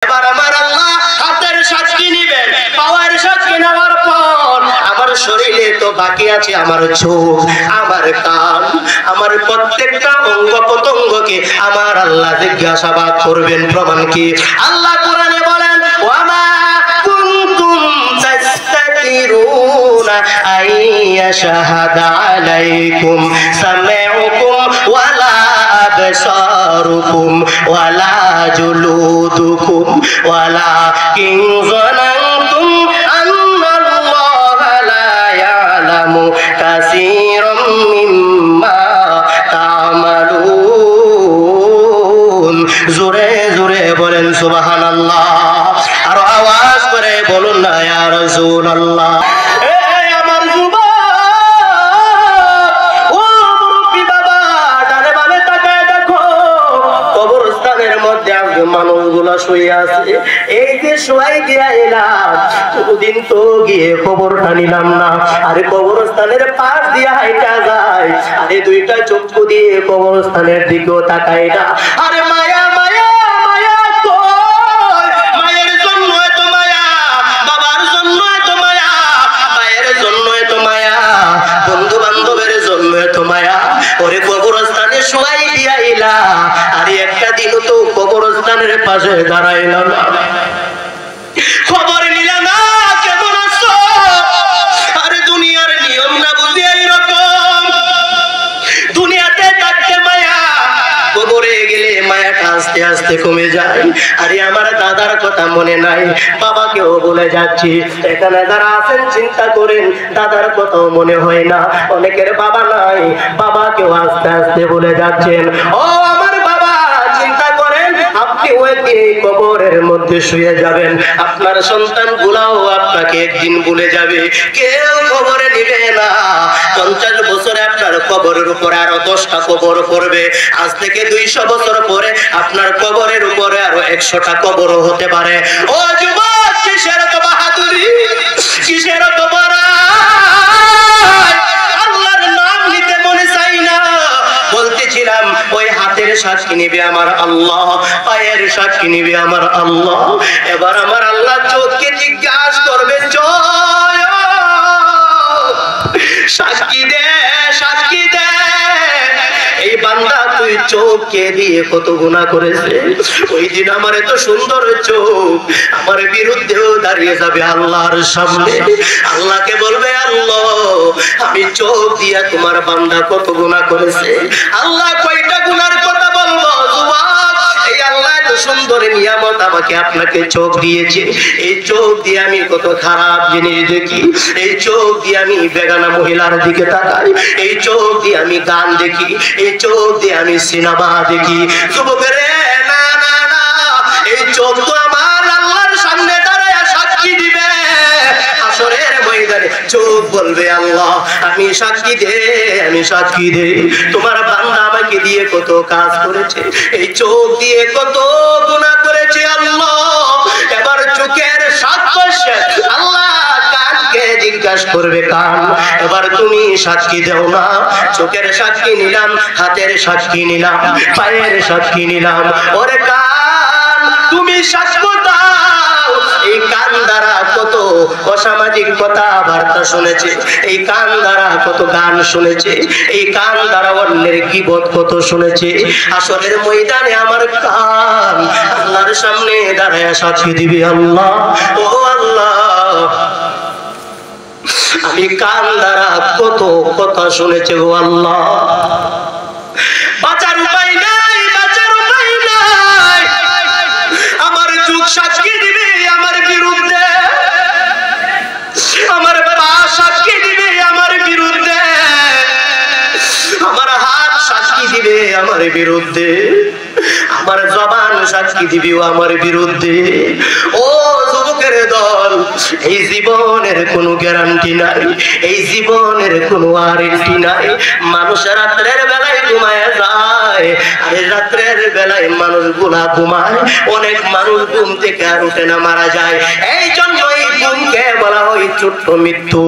এবার আমার আল্লাহ হাতের সাক্ষী নিবেন, পাওয়ার সাক্ষী নেওয়ার পর আমার শরীরে তো বাকি আছে আমার চোখ, আমার কান, আমার প্রত্যেকটা অঙ্গ প্রত্যঙ্গকে আমার আল্লাহ জিজ্ঞাসাবাদ করবেন। প্রমাণ কি? আল্লাহ কোরআনে বলেন, ওয়ামা কুনতুম তাস্তাতিরুনা আইয়াশহাদা আলাইকুম সামিউকুম ওয়ালা আবসারুকুম ওয়ালা জুলুদুকুম ওয়ালাকিন যানানতুম আন্নাল্লাহা লা ইয়ালামু কাসীরাম মিম্মা তা'মালুন। জোরে জোরে বলেন সুবহানাল্লাহ, আর আওয়াজ করে বলুন না ইয়া রাসূলুল্লাহ। মানুষগুলো শুয়ে আছে, এই যে শোয়াই দিয়া এলাম, কোনদিন তো গিয়ে খবরটা নিলাম না। আরে কবরস্থানের পাশ দিয়ে হাইটা যায়, আরে দুইটা চক্ষু দিয়ে কবরস্থানের দিকেও তাকায় না। আরে মায়া মায়া মায়া কই? মায়ের জন্য এত মায়া, বাবার জন্য এত মায়া, ভাইয়ের জন্য এত মায়া, বন্ধু বান্ধবের জন্য এত মায়া। ওরে কবরস্থানে শোয়াই দিয়া এলা, আরে একটা দিন তো কবরস্থানের পাশে দাঁড়াইলাম না, খবর নিলাম না কেমন আছো। আরে দুনিয়ার নিয়ম না বুঝি এইরকম, দুনিয়াতে থাকতে মায়া, কবরে গেলে মায়াটা আস্তে আস্তে কমে যায়। আরে আমার দাদার কথা মনে নাই, বাবাকেও বলে যাচ্ছি। এখানে যারা আছেন চিন্তা করেন, দাদার কথাও মনে হয় না। অনেকের বাবা নাই, বাবাকেও আস্তে আস্তে বলে যাচ্ছেন। ও আমার বাবা, চিন্তা করেন আপনি ওই কবরের মধ্যে শুয়ে যাবেন, আপনার সন্তান গুলাও আপনাকে একদিন ভুলে যাবে, কেউ খবরে নিবে না। 50 বছরে আপনার কবরের উপরে আরো 10টা কবর করবে, আজ থেকে 200 বছর পরে আপনার কবরের উপরে আরো 100টা কবরও হতে পারে। ও যুবক, কিসের তো বাহাদুরি, কিসের তো বড়াই, আল্লাহর নাম নিতে মনে চাই না। বলতেছিলাম ওই হাতের সাক্ষী নিবে আমার আল্লাহ, পায়ের সাক্ষী নিবে আমার আল্লাহ। এবার আমার আল্লাহ চোখকে জিজ্ঞাসা করবে, জয় সাক্ষী দে, সাক্ষী দে, এই বান্দা তুই চোখকে দিয়ে কত গুনাহ করেছে। ওই দিন আমার এত সুন্দর চোখ আমার বিরুদ্ধেও দাঁড়িয়ে যাবে আল্লাহর সামনে। আল্লাহকে বলবে, আল্লাহ আমি চোখ দিয়া তোমার বান্দা কত গুনাহ করেছে। আল্লাহ কয়টা গুনার কথা বলবো? এই আল্লাহ এত সুন্দর নিয়ামত আমাকে আপনাকে চোখ দিয়েছে, এই চোখ দিয়ে আমি কত খারাপ জিনিস দেখি, এই চোখ দিয়ে আমি বেগানা মহিলার দিকে তাকাই, এই চোখ দিয়ে আমি গান দেখি, এই চোখ দিয়ে আমি সিনেমা দেখি। যুবকের না না না, এই চোখ তো আমার আল্লাহর সামনে দাঁড়ায় সাক্ষী দিবে হাসরের ময়দানে। চোখ বলবে, আল্লাহ আমি সাক্ষী দে, আমি সাক্ষী দে, তোমার বান্দা আমাকে দিয়ে কত কাজ করেছে, এই চোখ দিয়ে কত গুনাহ করেছে আল্লাহ। এবার চোখের সাক্ষ্য আল্লাহ কানকে জিজ্ঞাসা করবে, কান এবার তুমি সাক্ষী দাও না। চোখের সাক্ষী নিলাম, হাতের সাক্ষী নিলাম, পায়ের সাক্ষী নিলাম, ওরে কান তুমি সাক্ষ্য দাও। এই কান দ্বারা কত অসামাজিক কথা বার্তা শুনেছে, এই কান দ্বারা কত গান শুনেছে, এই কান দ্বারা অন্যের গীবত কত শুনেছে। হাসরের ময়দানে আমার কান আল্লাহর সামনে দাঁড়ায় সাক্ষী দিবে, আল্লাহ ও আল্লাহ আমি কান দ্বারা কত কথা শুনেছে গো আল্লাহ। বাঁচার উপায় নাই, বাঁচার উপায় নাই, আমার চোখ সাক্ষী দিবে আমার বিরুদ্ধে, আমার পা সাক্ষী দিবে আমার বিরুদ্ধে, আমার হাত সাক্ষী দিবে আমার বিরুদ্ধে, আমার জবান সাক্ষী দিবে আমার বিরুদ্ধে। ও যুবকের দল, এই জীবনের কোনো গ্যারান্টি নাই, এই জীবনের কোনো ওয়ারেন্টি নাই। মানুষ রাত্রের বেলায় ঘুমায় যায়, আরে রাত্রের বেলায় মানুষ গুলা ঘুমায়, অনেক মানুষ ঘুম থেকে আর উঠে না, মারা যায়। এই জন্য এই ঘুমকে বলা হয় ছোট্ট মৃত্যু।